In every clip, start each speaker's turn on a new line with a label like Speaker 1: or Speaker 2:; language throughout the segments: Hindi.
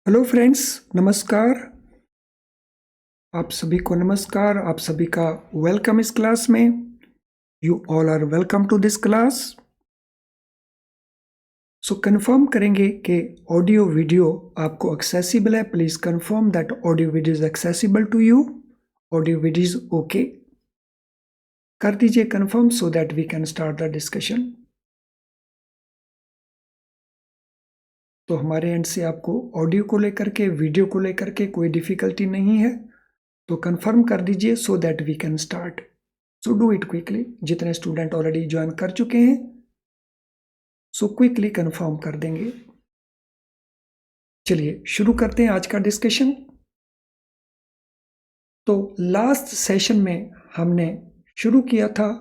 Speaker 1: हेलो फ्रेंड्स, नमस्कार। आप सभी को नमस्कार। आप सभी का वेलकम इस क्लास में। You all are welcome to this class. So confirm करेंगे कि ऑडियो वीडियो आपको एक्सेसिबल है। Please confirm that audio video is accessible to you. Audio video is okay. कर दीजिए confirm so that we can start the discussion. तो हमारे एंड से आपको ऑडियो को लेकर के, वीडियो को लेकर के कोई डिफिकल्टी नहीं है, तो कंफर्म कर दीजिए so that we can start. So do it quickly. जितने स्टूडेंट ऑलरेडी ज्वाइन कर चुके हैं सो क्विकली कंफर्म कर देंगे। चलिए शुरू करते हैं आज का डिस्कशन। तो लास्ट सेशन में हमने शुरू किया था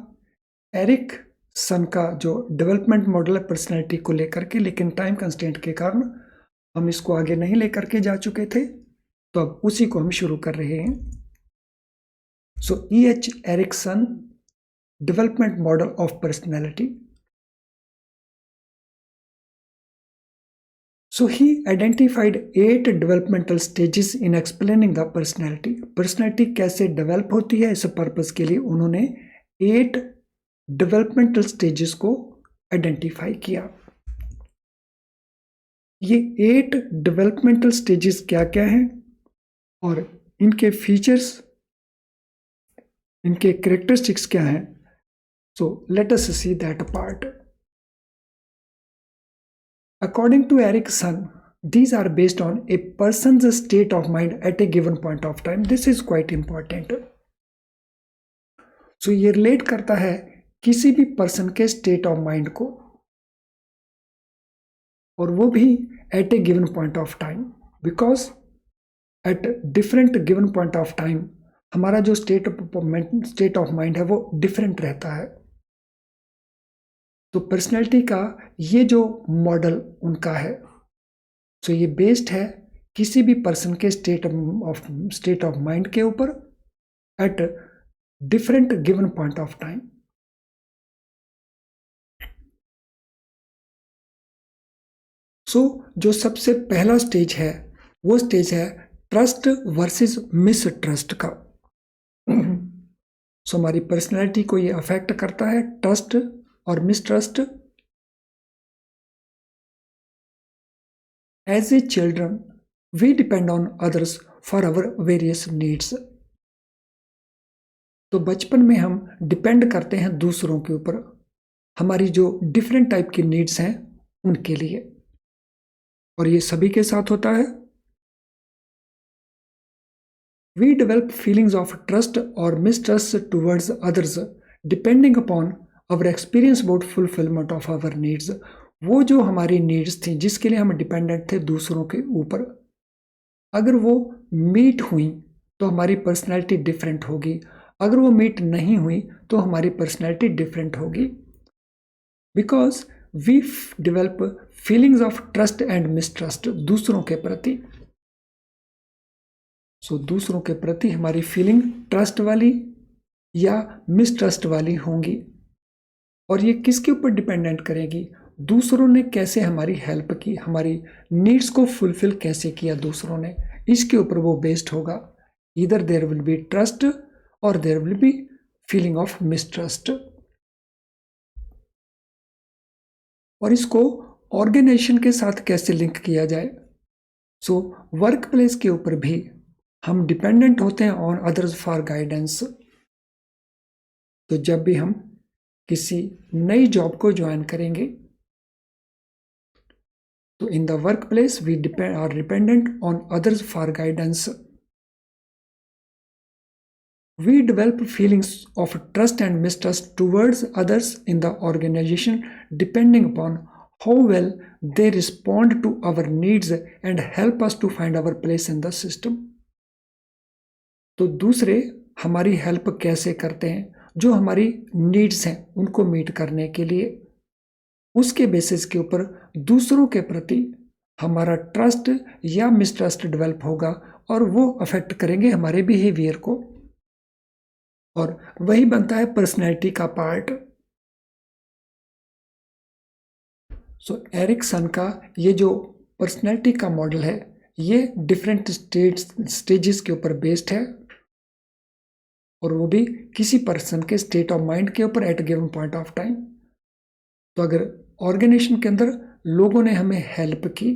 Speaker 1: एरिक्सन का जो डेवलपमेंट मॉडल है पर्सनैलिटी को लेकर के, लेकिन टाइम कंस्ट्रेंट के कारण हम इसको आगे नहीं लेकर के जा चुके थे, तो अब उसी को हम शुरू कर रहे हैं। So E.H. Erikson development model of personality. So he identified 8 developmental stages in explaining the personality. Personality कैसे डेवलप होती है, इस पर्पस के लिए उन्होंने 8 developmental stages को आइडेंटिफाई किया। ये 8 developmental stages क्या क्या हैं और इनके फीचर्स, इनके कैरेक्टरिस्टिक्स क्या हैं। So let us see that part. According to Erikson, these are based on a person's state of mind at a given point of time. This is quite important. So ये रिलेट करता है किसी भी पर्सन के स्टेट ऑफ माइंड को, और वो भी at a given point of time, because at different given point of time हमारा जो स्टेट ऑफ माइंड है वो डिफरेंट रहता है। तो पर्सनैलिटी का ये जो मॉडल उनका है, तो ये बेस्ड है किसी भी पर्सन के स्टेट ऑफ माइंड के ऊपर at different given point of time. So जो सबसे पहला स्टेज है वो स्टेज है ट्रस्ट वर्सेस मिस ट्रस्ट का। सो हमारी पर्सनैलिटी को ये अफेक्ट करता है ट्रस्ट और mistrust. As a children we depend on others for our various needs. तो बचपन में हम डिपेंड करते हैं दूसरों के ऊपर, हमारी जो डिफरेंट टाइप की नीड्स हैं उनके लिए, और ये सभी के साथ होता है। We develop feelings of trust और mistrust towards others depending upon our experience about fulfilment of our needs. वो जो हमारी नीड्स थी जिसके लिए हम डिपेंडेंट थे दूसरों के ऊपर, अगर वो मीट हुई तो हमारी पर्सनैलिटी डिफरेंट होगी, अगर वो मीट नहीं हुई तो हमारी पर्सनैलिटी डिफरेंट होगी। Because we develop feelings of trust and mistrust दूसरों के प्रति। सो दूसरों के प्रति हमारी फीलिंग ट्रस्ट वाली या मिसट्रस्ट वाली होंगी, और ये किसके ऊपर डिपेंडेंट करेगी, दूसरों ने कैसे हमारी हेल्प की, हमारी नीड्स को फुलफिल कैसे किया दूसरों ने, इसके ऊपर वो बेस्ड होगा। Either there will be trust और there will be feeling of mistrust. और इसको ऑर्गेनाइजेशन के साथ कैसे लिंक किया जाए। सो वर्क प्लेस के ऊपर भी हम डिपेंडेंट होते हैं ऑन अदर्स फॉर गाइडेंस। तो जब भी हम किसी नई जॉब को ज्वाइन करेंगे तो in the work place we are dependent on others for guidance. We develop feelings of trust and mistrust towards others in the organisation depending upon how well they respond to our needs and help us to find our place in the system. तो दूसरे हमारी हेल्प कैसे करते हैं, जो हमारी नीड्स हैं उनको मीट करने के लिए, उसके बेसिस के ऊपर दूसरों के प्रति हमारा ट्रस्ट या मिसट्रस्ट डेवलप होगा, और वो अफेक्ट करेंगे हमारे बिहेवियर को, और वही बनता है पर्सनैलिटी का पार्ट। सो एरिक्सन का ये जो पर्सनैलिटी का मॉडल है ये डिफरेंट स्टेजेस के ऊपर बेस्ड है और वो भी किसी पर्सन के स्टेट ऑफ माइंड के ऊपर at given point of time. तो अगर ऑर्गेनाइजेशन के अंदर लोगों ने हमें हेल्प की,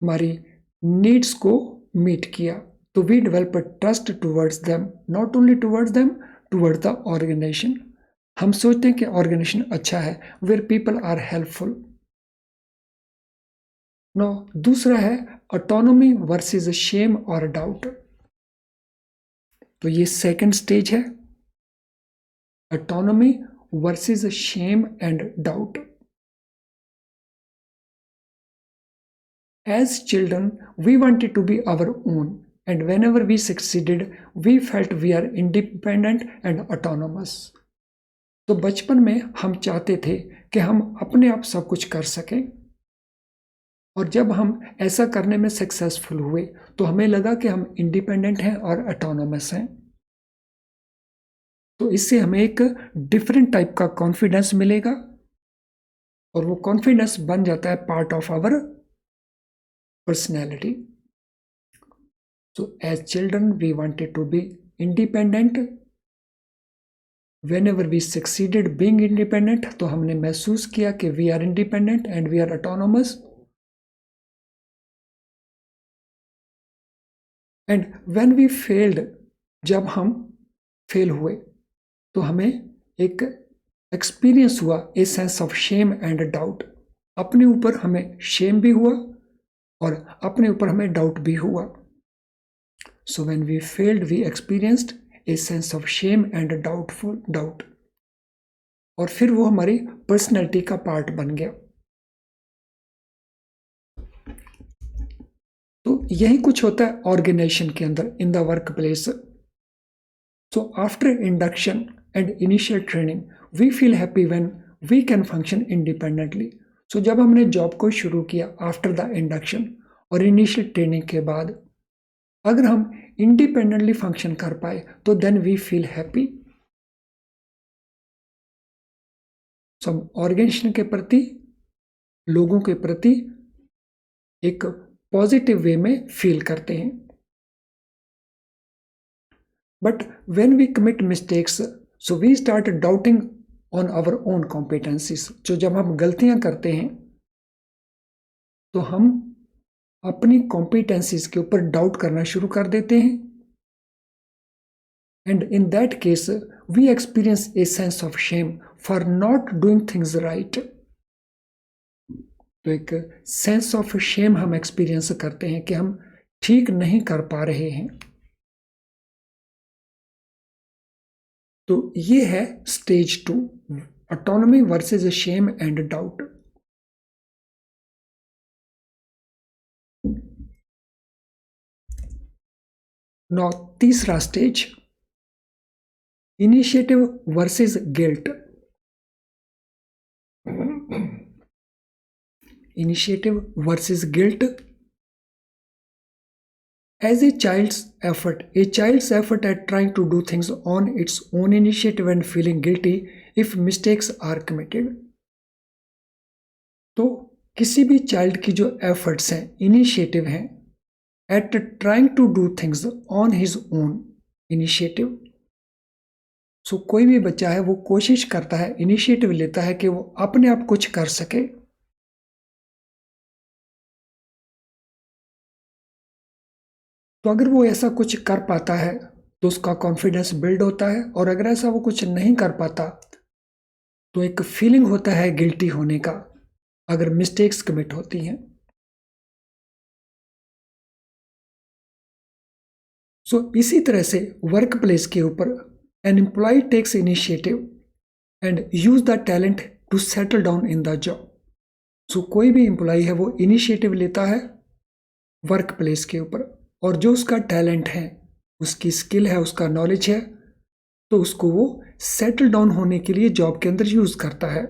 Speaker 1: हमारी नीड्स को मीट किया, तो we develop trust towards them, not only towards them, towards the organisation. हम सोचते हैं कि ऑर्गेनाइजेशन अच्छा है, where people are helpful. No, दूसरा है ऑटोनॉमी वर्सेस शेम और डाउट। तो ये सेकंड स्टेज है, autonomy versus shame and doubt. As children, we wanted to be our own, and whenever we succeeded, we felt we are independent and autonomous. तो बचपन में हम चाहते थे कि हम अपने आप सब कुछ कर सकें, और जब हम ऐसा करने में सक्सेसफुल हुए तो हमें लगा कि हम इंडिपेंडेंट हैं और ऑटोनोमस हैं। तो इससे हमें एक डिफरेंट टाइप का कॉन्फिडेंस मिलेगा और वो कॉन्फिडेंस बन जाता है part of our personality. So as children we wanted to be independent. Whenever we succeeded being independent, तो हमने महसूस किया कि we are independent and we are autonomous. And when we failed, जब हम फेल हुए तो हमें एक एक्सपीरियंस हुआ ए sense of shame and doubt. अपने ऊपर हमें शेम भी हुआ और अपने ऊपर हमें डाउट भी हुआ। So when we failed we experienced a sense of shame and doubt, और फिर वो हमारी पर्सनैलिटी का पार्ट बन गया। तो यही कुछ होता है ऑर्गेनाइजेशन के अंदर in the work place. So after induction and initial training we feel happy when we can function independently. So जब हमने जॉब को शुरू किया आफ्टर द इंडक्शन और इनिशियल ट्रेनिंग के बाद, अगर हम इंडिपेंडेंटली फंक्शन कर पाए तो then we feel happy. So हम ऑर्गेनाइजेशन के प्रति, लोगों के प्रति एक पॉजिटिव वे में फील करते हैं। But when we commit mistakes, so we start doubting on our own competencies. जो जब हम गलतियां करते हैं तो हम अपनी कॉम्पिटेंसीज के ऊपर डाउट करना शुरू कर देते हैं, and in that case we experience a sense of shame for not doing things right. तो एक सेंस ऑफ शेम हम एक्सपीरियंस करते हैं कि हम ठीक नहीं कर पा रहे हैं। तो ये है stage 2, autonomy versus shame and doubt. Now, तीसरा stage, initiative versus guilt. Initiative versus guilt. As a child's effort at trying to do things on its own initiative and feeling guilty if mistakes are committed. तो किसी भी चाइल्ड की जो एफर्ट्स हैं, इनिशिएटिव हैं, at trying to do things on his own initiative. So कोई भी बच्चा है वो कोशिश करता है, इनिशिएटिव लेता है कि वो अपने आप कुछ कर सके। तो अगर वो ऐसा कुछ कर पाता है तो उसका कॉन्फिडेंस बिल्ड होता है, और अगर ऐसा वो कुछ नहीं कर पाता तो एक फीलिंग होता है गिल्टी होने का अगर मिस्टेक्स कमिट होती हैं। सो इसी तरह से वर्क प्लेस के ऊपर an employee takes initiative and use the talent to settle down in the job. So कोई भी एम्प्लॉय है वो इनिशिएटिव लेता है वर्क प्लेस के ऊपर, और जो उसका टैलेंट है, उसकी स्किल है, उसका नॉलेज है, तो उसको वो सेटल डाउन होने के लिए जॉब के अंदर यूज करता है।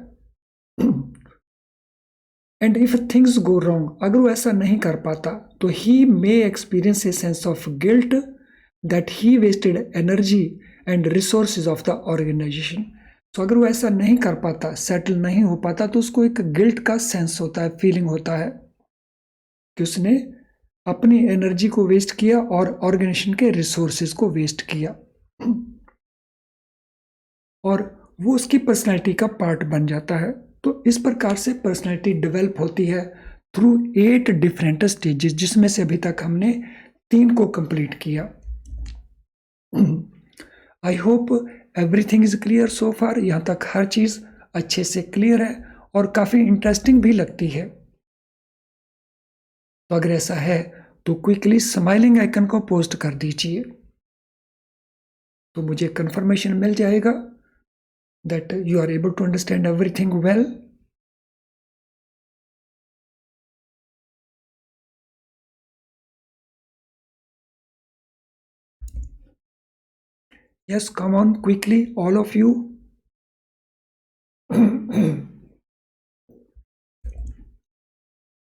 Speaker 1: And if things go wrong, अगर वो ऐसा नहीं कर पाता तो he may experience a sense of guilt that he wasted energy and resources of the organisation. तो अगर वो ऐसा नहीं कर पाता, सेटल नहीं हो पाता, तो उसको एक गिल्ट का सेंस होता है, फीलिंग होता है कि उसने अपनी एनर्जी को वेस्ट किया और ऑर्गेनाइजेशन के रिसोर्सेज को वेस्ट किया, और वो उसकी पर्सनैलिटी का पार्ट बन जाता है। तो इस प्रकार से पर्सनैलिटी डेवलप होती है थ्रू 8 डिफरेंट स्टेजेस, जिसमें से अभी तक हमने 3 को कंप्लीट किया। I hope everything is clear so far. यहाँ तक हर चीज अच्छे से क्लियर है और काफी इंटरेस्टिंग भी लगती है। तो अगर ऐसा है तो क्विकली स्माइलिंग आइकन को पोस्ट कर दीजिए, तो मुझे कंफर्मेशन मिल जाएगा that you are able to understand everything well. Yes, come on quickly, all of you.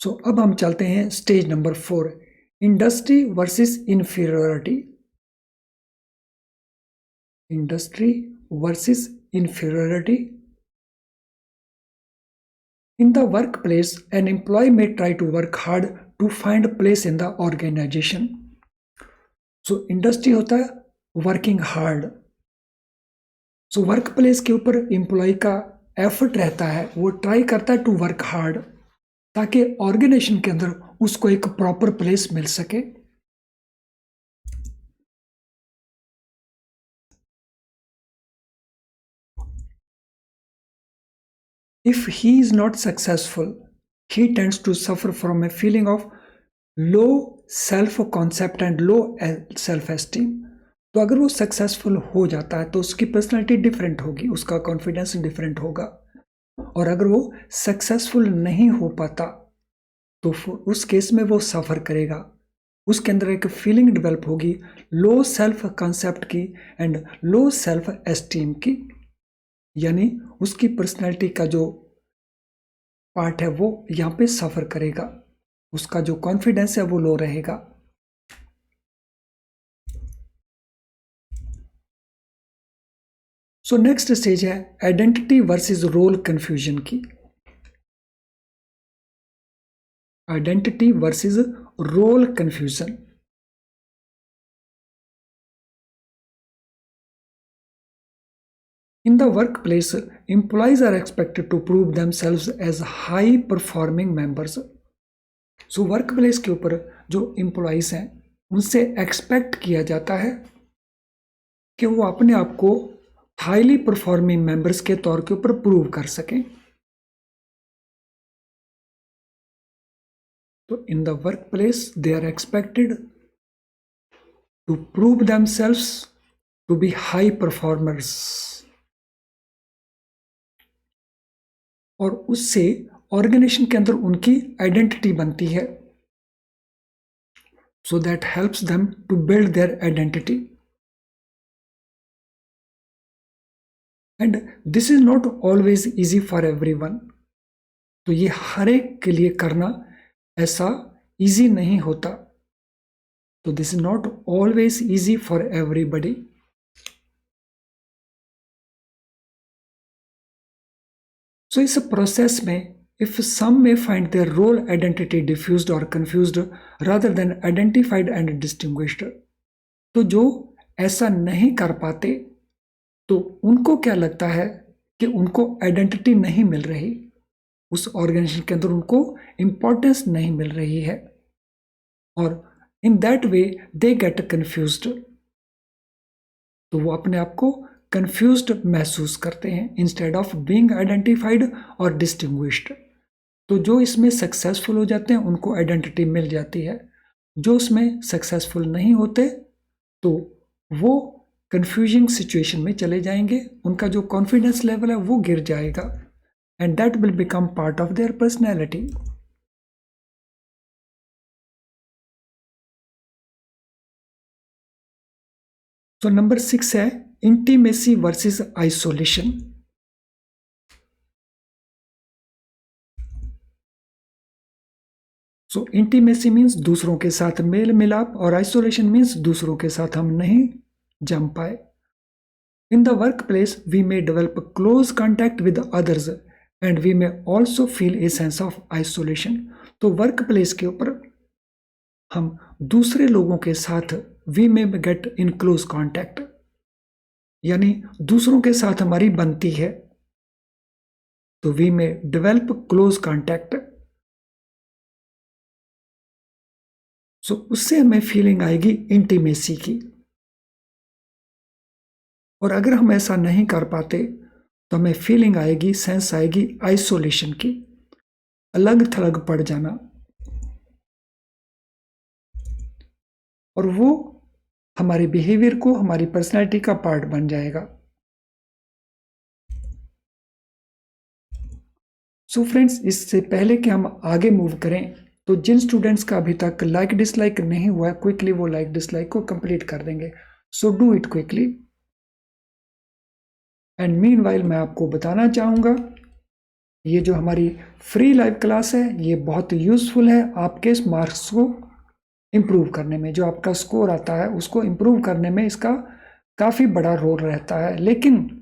Speaker 1: So अब हम चलते हैं stage number 4, industry versus inferiority. Industry versus inferiority. In the workplace, an employee may try to work hard to find a place in the organization. So industry होता है working hard. So workplace के ऊपर employee का effort रहता है, वो try करता है to work hard ताकि organization के अंदर उसको एक proper place मिल सके। If he is not successful, he tends to suffer from a feeling of low self-concept and low self-esteem. तो अगर वो सक्सेसफुल हो जाता है तो उसकी पर्सनैलिटी डिफरेंट होगी, उसका कॉन्फिडेंस डिफरेंट होगा। और अगर वो सक्सेसफुल नहीं हो पाता तो उस केस में वो सफ़र करेगा, उसके अंदर एक फीलिंग डेवलप होगी लो सेल्फ कंसेप्ट की एंड लो सेल्फ एस्टीम की, यानी उसकी पर्सनैलिटी का जो पार्ट है वो यहाँ पे सफ़र करेगा, उसका जो कॉन्फिडेंस है वो लो रहेगा। सो नेक्स्ट स्टेज है आइडेंटिटी वर्सेस रोल कंफ्यूजन की। Identity versus role confusion. In the workplace, employees are expected to prove themselves as high performing members. So workplace के ऊपर जो employees हैं उनसे expect किया जाता है कि वो अपने आप को हाईली परफॉर्मिंग मेंबर्स के तौर के ऊपर प्रूव कर सकें। तो in the work place they are expected to prove themselves to be high performers, और उससे ऑर्गेनाइजेशन के अंदर उनकी आइडेंटिटी बनती है। So that helps them to build their identity. And this is not always easy for everyone. तो ये हर एक के लिए करना ऐसा इजी नहीं होता। तो this is not always easy for everybody. So इस प्रोसेस में if some may find their role identity diffused और confused rather than identified and distinguished, तो जो ऐसा नहीं कर पाते तो उनको क्या लगता है कि उनको आइडेंटिटी नहीं मिल रही, उस ऑर्गेनाइजेशन के अंदर उनको इंपॉर्टेंस नहीं मिल रही है, और in that way they get confused. तो वो अपने आप को कंफ्यूज्ड महसूस करते हैं इंस्टेड ऑफ बीइंग आइडेंटिफाइड और डिस्टिंग्विश्ड। तो जो इसमें सक्सेसफुल हो जाते हैं उनको आइडेंटिटी मिल जाती है, जो उसमें सक्सेसफुल नहीं होते तो वो कंफ्यूजिंग सिचुएशन में चले जाएंगे, उनका जो कॉन्फिडेंस लेवल है वो गिर जाएगा and that will become part of their personality. तो नंबर 6 है इंटीमेसी वर्सेस आइसोलेशन। सो इंटीमेसी मीन्स दूसरों के साथ मेल मिलाप और आइसोलेशन मीन्स दूसरों के साथ हम नहीं जम पाए। In the work place we may develop close contact with others and we may also feel a sense of isolation. तो वर्क प्लेस के ऊपर हम दूसरे लोगों के साथ we may get in close contact, यानी दूसरों के साथ हमारी बनती है तो we may develop close contact. So उससे हमें फीलिंग आएगी इंटीमेसी की। और अगर हम ऐसा नहीं कर पाते तो हमें फीलिंग आएगी, सेंस आएगी आइसोलेशन की, अलग थलग पड़ जाना। और वो हमारे बिहेवियर को, हमारी पर्सनैलिटी का पार्ट बन जाएगा। सो फ्रेंड्स, इससे पहले कि हम आगे मूव करें तो जिन स्टूडेंट्स का अभी तक लाइक डिसलाइक नहीं हुआ है, क्विकली वो लाइक डिसलाइक को कंप्लीट कर देंगे। सो do it quickly. And meanwhile मैं आपको बताना चाहूंगा, ये जो हमारी फ्री लाइव क्लास है ये बहुत यूजफुल है आपके मार्क्स को इम्प्रूव करने में। जो आपका स्कोर आता है उसको इम्प्रूव करने में इसका काफ़ी बड़ा रोल रहता है। लेकिन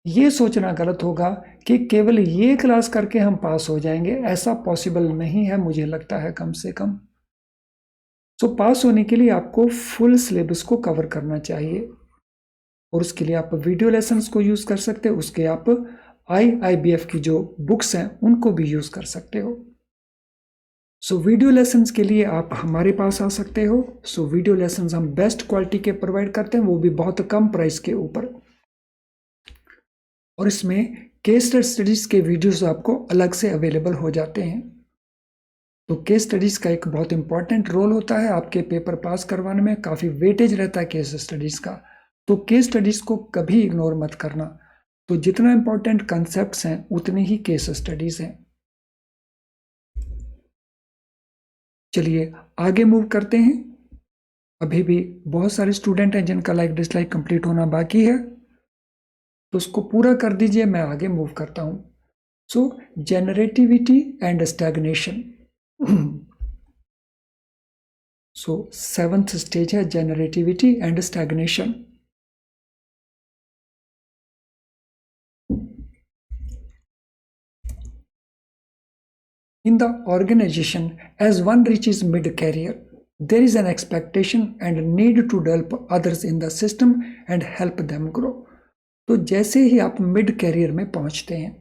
Speaker 1: ये सोचना गलत होगा कि केवल ये क्लास करके हम पास हो जाएंगे, ऐसा पॉसिबल नहीं है मुझे लगता है कम से कम। सो पास होने के लिए आपको फुल सिलेबस को कवर करना चाहिए और उसके लिए आप वीडियो लेसन्स को यूज़ कर सकते हो, उसके आप IIBF की जो बुक्स हैं उनको भी यूज़ कर सकते हो। सो वीडियो लेसन्स के लिए आप हमारे पास आ सकते हो। सो वीडियो लेसन्स हम बेस्ट क्वालिटी के प्रोवाइड करते हैं, वो भी बहुत कम प्राइस के ऊपर। और इसमें केस स्टडीज़ के वीडियोस आपको अलग से अवेलेबल हो जाते हैं। तो केस स्टडीज़ का एक बहुत इंपॉर्टेंट रोल होता है आपके पेपर पास करवाने में, काफ़ी वेटेज रहता है केस स्टडीज़ का। तो केस स्टडीज़ को कभी इग्नोर मत करना। तो जितना इंपॉर्टेंट कंसेप्ट्स हैं उतने ही केस स्टडीज़ हैं। चलिए आगे मूव करते हैं। अभी भी बहुत सारे स्टूडेंट हैं जिनका लाइक डिसलाइक कंप्लीट होना बाकी है, तो उसको पूरा कर दीजिए, मैं आगे मूव करता हूं। So generativity and stagnation. So 7th stage है generativity and stagnation. In the organization, as one reaches mid-career, there is an expectation and need to develop others in the system and help them grow. तो जैसे ही आप मिड कैरियर में पहुंचते हैं,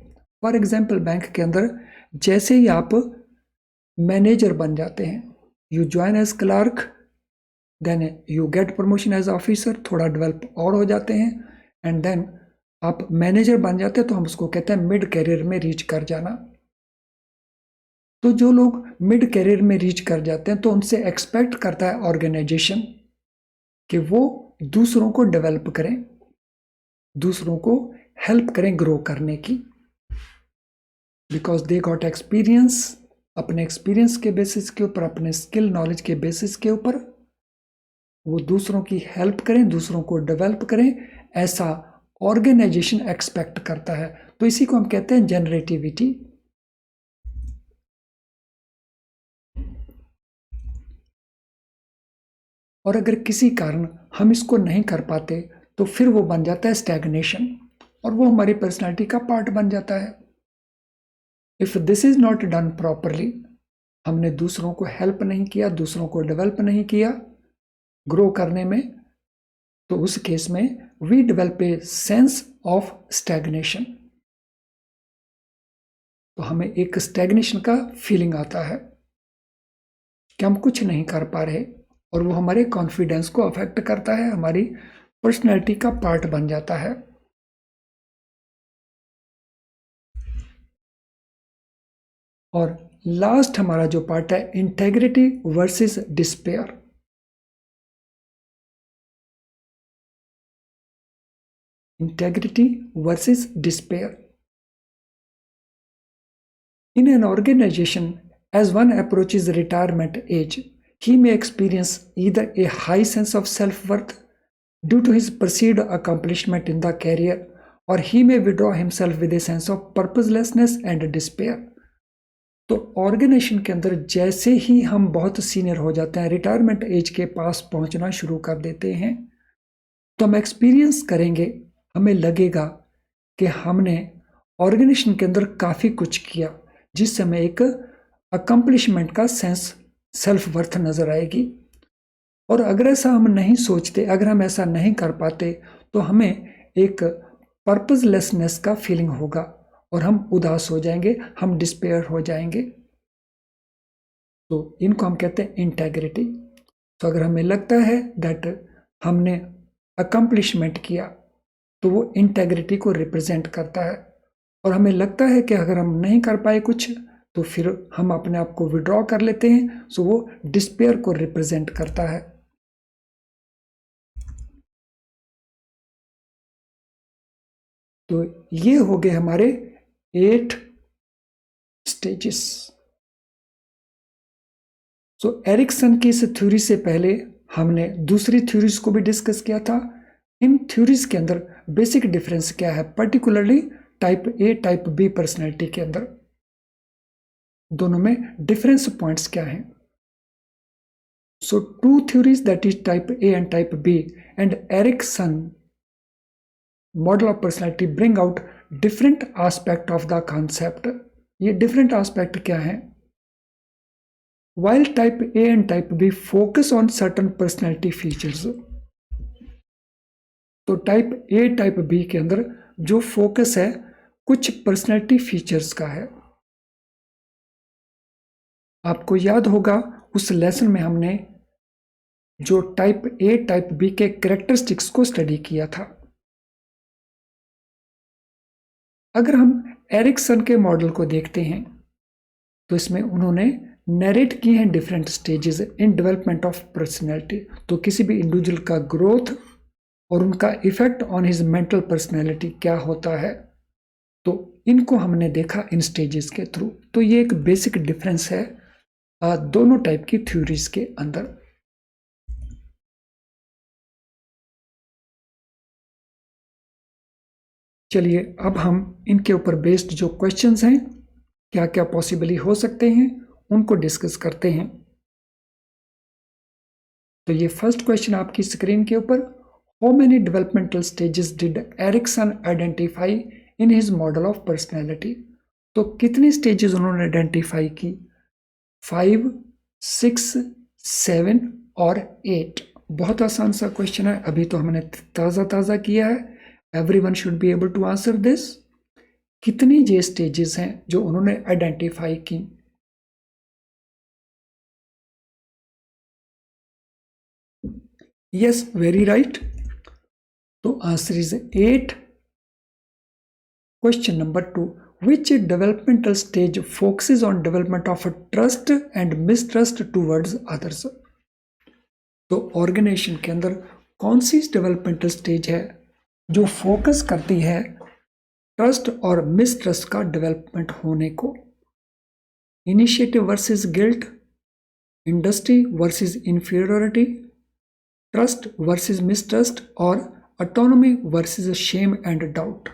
Speaker 1: फॉर एग्जाम्पल बैंक के अंदर जैसे ही आप मैनेजर बन जाते हैं, you join as clerk, then you get promotion as officer, थोड़ा डेवलप और हो जाते हैं, एंड देन आप मैनेजर बन जाते हैं, तो हम उसको कहते हैं मिड कैरियर में रीच कर जाना। तो जो लोग मिड कैरियर में रीच कर जाते हैं तो उनसे एक्सपेक्ट करता है ऑर्गेनाइजेशन कि वो दूसरों को डेवलप करें, दूसरों को हेल्प करें ग्रो करने की, बिकॉज दे गॉट एक्सपीरियंस। अपने एक्सपीरियंस के बेसिस के ऊपर, अपने स्किल नॉलेज के बेसिस के ऊपर वो दूसरों की हेल्प करें, दूसरों को डेवलप करें, ऐसा ऑर्गेनाइजेशन एक्सपेक्ट करता है। तो इसी को हम कहते हैं जनरेटिविटी। और अगर किसी कारण हम इसको नहीं कर पाते तो फिर वो बन जाता है स्टैग्नेशन, और वो हमारी पर्सनालिटी का पार्ट बन जाता है। If this is not done properly, हमने दूसरों को हेल्प नहीं किया, दूसरों को डेवलप नहीं किया ग्रो करने में, तो उस केस में we develop a sense of stagnation. तो हमें एक स्टैग्नेशन का फीलिंग आता है कि हम कुछ नहीं कर पा रहे, और वो हमारे कॉन्फिडेंस को अफेक्ट करता है, हमारी पर्सनैलिटी का पार्ट बन जाता है। और लास्ट हमारा जो पार्ट है integrity versus despair. Integrity versus despair. In an organization, as one approaches retirement age, he may experience either a high sense of self-worth due to his perceived accomplishment in the career, or he may withdraw himself with a sense of purposelessness and despair. तो ऑर्गेनाइजेशन के अंदर जैसे ही हम बहुत सीनियर हो जाते हैं, रिटायरमेंट एज के पास पहुंचना शुरू कर देते हैं, तो हम एक्सपीरियंस करेंगे, हमें लगेगा कि हमने ऑर्गेनाइजेशन के अंदर काफ़ी कुछ किया, जिससे हमें एक अकम्पलिशमेंट का सेंस सेल्फ वर्थ नजर आएगी। और अगर ऐसा हम नहीं सोचते, अगर हम ऐसा नहीं कर पाते, तो हमें एक पर्पसलेसनेस का फीलिंग होगा और हम उदास हो जाएंगे, हम डिस्पेयर हो जाएंगे। तो इनको हम कहते हैं इंटेग्रिटी। तो अगर हमें लगता है दैट हमने अकम्प्लिशमेंट किया, तो वो इंटेग्रिटी को रिप्रेजेंट करता है। और हमें लगता है कि अगर हम नहीं कर पाए कुछ, तो फिर हम अपने आप को विड्रॉ कर लेते हैं, सो वो डिस्पेयर को रिप्रेजेंट करता है। तो ये हो गए हमारे 8 स्टेजेस। सो एरिक्सन की इस थ्योरी से पहले हमने दूसरी थ्योरीज को भी डिस्कस किया था। इन थ्योरीज के अंदर बेसिक डिफरेंस क्या है, particularly type A type B personality के अंदर दोनों में डिफरेंस पॉइंट्स क्या हैं। So two theories, that is type A and type B, and Erikson model of personality bring out different aspect of the concept. ये डिफरेंट एस्पेक्ट क्या है? While type A and type B focus on certain personality features, तो टाइप ए टाइप बी के अंदर जो फोकस है कुछ पर्सनैलिटी फीचर्स का है। आपको याद होगा उस लेसन में हमने जो टाइप ए टाइप बी के कैरेक्टरिस्टिक्स को स्टडी किया था। अगर हम एरिक्सन के मॉडल को देखते हैं, तो इसमें उन्होंने नरेट किए हैं different stages in development of personality. तो किसी भी इंडिविजुअल का ग्रोथ और उनका effect on his mental personality क्या होता है, तो इनको हमने देखा इन स्टेजेस के थ्रू। तो ये एक बेसिक डिफरेंस है दोनों टाइप की थ्योरीज के अंदर। चलिए अब हम इनके ऊपर बेस्ड जो क्वेश्चंस हैं, क्या क्या पॉसिबली हो सकते हैं, उनको डिस्कस करते हैं। तो ये फर्स्ट क्वेश्चन आपकी स्क्रीन के ऊपर, how many developmental stages did Erikson identify in his model of personality. तो कितनी स्टेजेस उन्होंने आइडेंटिफाई की? 5, 6, 7 और 8। बहुत आसान सा क्वेश्चन है, अभी तो हमने ताज़ा किया है। Everyone should be able to answer this. कितनी ये स्टेजेस हैं जो उन्होंने आइडेंटिफाई की? Yes, very right. तो answer is 8. Question number 2. Which developmental stage focuses on development of trust and mistrust towards others? तो ऑर्गेनाइजेशन के अंदर कौन सी डेवलपमेंटल स्टेज है जो फोकस करती है ट्रस्ट और मिसट्रस्ट का डेवलपमेंट होने को? Initiative versus guilt, industry versus inferiority, trust versus mistrust और autonomy versus shame and doubt.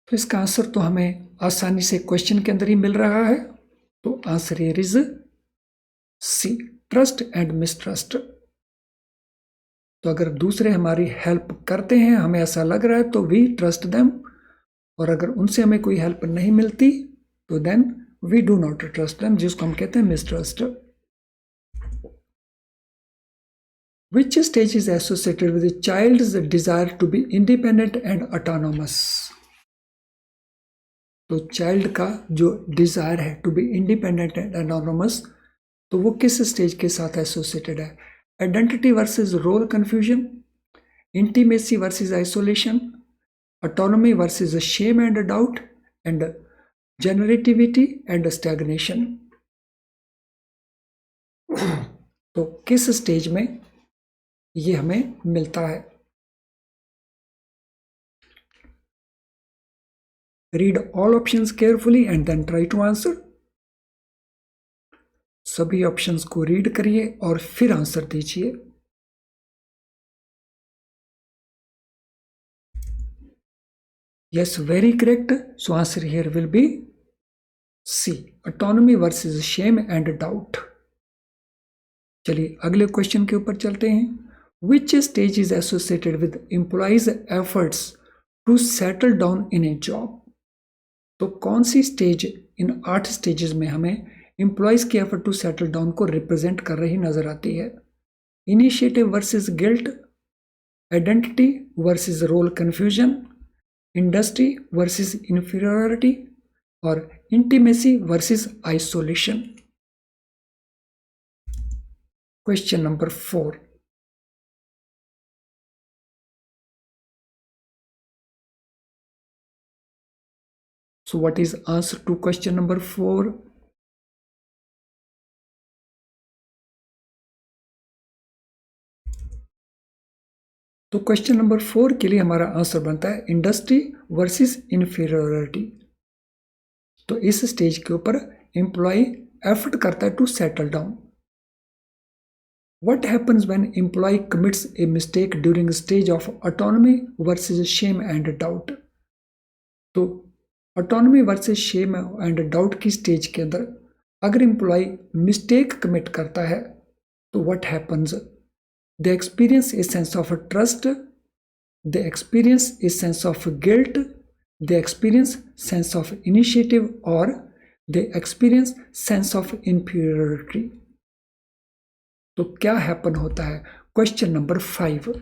Speaker 1: तो इसका आंसर तो हमें आसानी से क्वेश्चन के अंदर ही मिल रहा है। तो answer here is C, trust and mistrust. तो अगर दूसरे हमारी हेल्प करते हैं, हमें ऐसा लग रहा है, तो वी ट्रस्ट देम, और अगर उनसे हमें कोई हेल्प नहीं मिलती तो then we do not trust them, जिसको हम कहते हैं mistrust. Which stage is associated with the child's desire to be independent and autonomous? तो चाइल्ड का जो डिजायर है to be independent and autonomous, तो वो किस स्टेज के साथ एसोसिएटेड है? Identity versus role confusion, intimacy versus isolation, autonomy versus shame and doubt, and generativity and stagnation. तो किस स्टेज में ये हमें मिलता है? Read all options carefully and then try to answer. सभी ऑप्शंस को रीड करिए और फिर आंसर दीजिए। Yes, very correct. So answer here will be C, autonomy versus shame and doubt. चलिए अगले क्वेश्चन के ऊपर चलते हैं। Which stage is associated with employees' efforts to settle down in a job? तो कौन सी स्टेज इन 8 स्टेजेस में हमें एम्प्लॉयज की एफर्ट टू सेटल डाउन को रिप्रेजेंट कर रही नजर आती है। Initiative versus guilt, identity versus role confusion, industry versus inferiority और intimacy versus isolation. Question number 4, so what is answer to question number 4? तो क्वेश्चन नंबर 4 के लिए हमारा आंसर बनता है इंडस्ट्री वर्सेस इंफीरियरिटी। तो इस स्टेज के ऊपर एम्प्लॉय एफर्ट करता है to settle down. What happens when employee commits a mistake during stage of autonomy versus shame and doubt. तो autonomy versus shame and doubt की स्टेज के अंदर अगर एम्प्लॉय मिस्टेक कमिट करता है तो what happens, they experience a sense of trust, they experience a sense of guilt, they experience sense of initiative or they experience sense of inferiority। तो क्या हैपन होता है? Question number 5,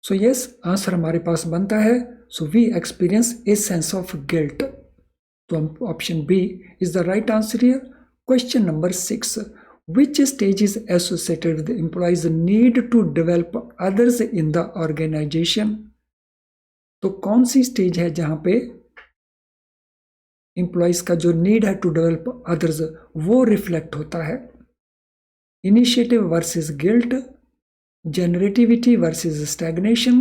Speaker 1: so yes answer हमारे पास बनता है so we experience a sense of guilt. तो हम option B is the right answer here. Question number 6, which stage is associated with the employees need to develop others in the organization। तो कौन सी स्टेज है जहां पे एम्प्लॉयज का जो नीड है टू डेवलप अदर्स वो रिफ्लेक्ट होता है? Initiative versus guilt, generativity versus stagnation,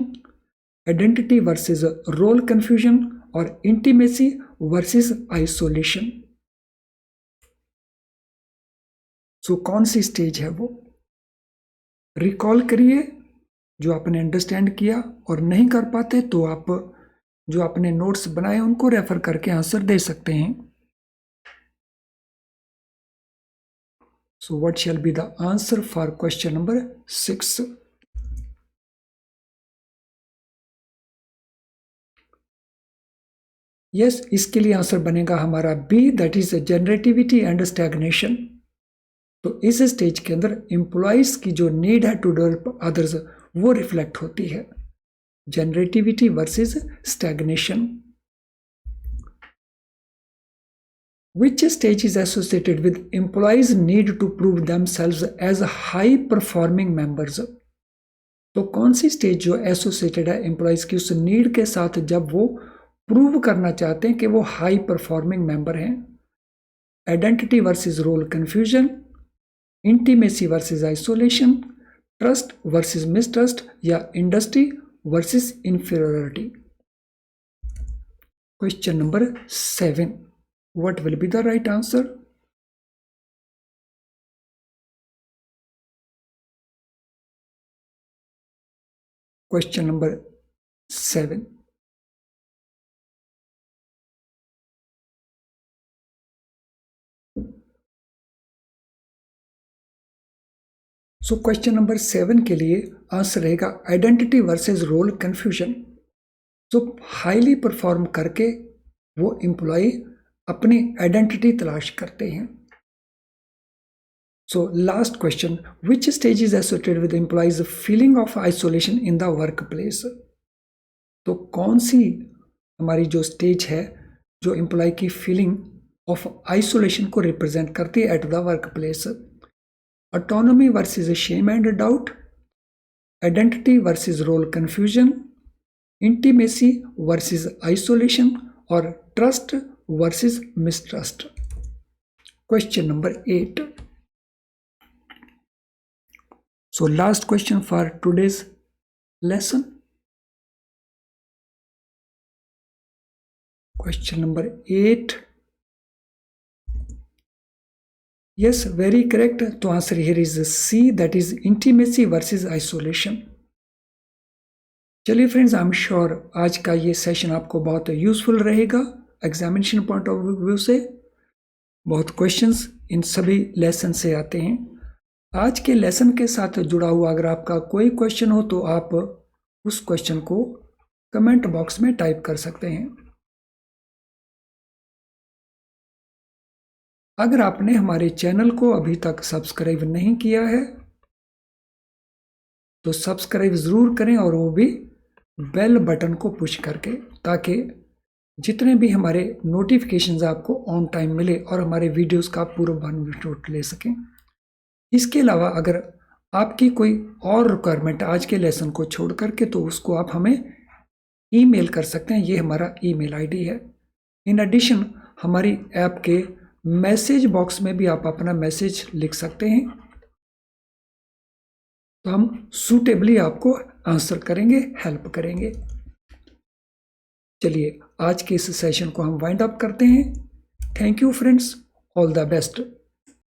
Speaker 1: identity versus role confusion और इंटीमेसी वर्सेस आइसोलेशन। सो कौन सी स्टेज है वो? रिकॉल करिए जो आपने अंडरस्टैंड किया, और नहीं कर पाते तो आप जो आपने नोट्स बनाए उनको रेफर करके आंसर दे सकते हैं। So what shall be the answer for question number 6? Yes, इसके लिए आंसर बनेगा हमारा B, that is generativity and stagnation. तो इस स्टेज के अंदर एम्प्लॉयज की जो नीड है टू डेवलप अदर्स वो रिफ्लेक्ट होती है, generativity versus stagnation. Which stage is associated with employees need to prove themselves as high performing members? तो कौन सी स्टेज जो एसोसिएटेड है एम्प्लॉयज की उस नीड के साथ जब वो प्रूव करना चाहते हैं कि वो हाई परफॉर्मिंग मेंबर हैं? Identity versus role confusion, intimacy versus isolation, trust versus mistrust या industry versus inferiority. Question number 7, what will be the right answer? Question number 7, so question number 7 के लिए आंसर रहेगा आइडेंटिटी वर्सेस रोल कंफ्यूजन। जो हाईली परफॉर्म करके वो एम्प्लॉय अपनी आइडेंटिटी तलाश करते हैं। सो last question, which stage is associated with employees feeling of isolation in the work place? तो कौन सी हमारी जो स्टेज है जो एम्प्लॉय की फीलिंग ऑफ आइसोलेशन को रिप्रेजेंट करती है at the work place? Autonomy versus shame and doubt, identity versus role confusion, intimacy versus isolation और trust versus mistrust. Question number 8, so last question for today's lesson. Question number 8, yes very correct. तो answer here is C, that is intimacy versus isolation. चलिए फ्रेंड्स, आई एम श्योर आज का ये सेशन आपको बहुत यूजफुल रहेगा। एग्जामिनेशन पॉइंट ऑफ व्यू से बहुत क्वेश्चंस इन सभी लेसन से आते हैं। आज के लेसन के साथ जुड़ा हुआ अगर आपका कोई क्वेश्चन हो तो आप उस क्वेश्चन को कमेंट बॉक्स में टाइप कर सकते हैं। अगर आपने हमारे चैनल को अभी तक सब्सक्राइब नहीं किया है तो सब्सक्राइब ज़रूर करें और वो भी बेल बटन को पुश करके, ताकि जितने भी हमारे नोटिफिकेशंस आपको ऑन टाइम मिले और हमारे वीडियोस का पूरा बेनिफिट ले सकें। इसके अलावा अगर आपकी कोई और रिक्वायरमेंट आज के लेसन को छोड़ करके तो उसको आप हमें ईमेल कर सकते हैं। ये हमारा ईमेल आईडी है। इन एडिशन हमारी ऐप के मैसेज बॉक्स में भी आप अपना मैसेज लिख सकते हैं, तो हम सूटेबली आपको आंसर करेंगे, हेल्प करेंगे। चलिए आज के इस सेशन को हम वाइंड अप करते हैं। Thank you friends, all the best.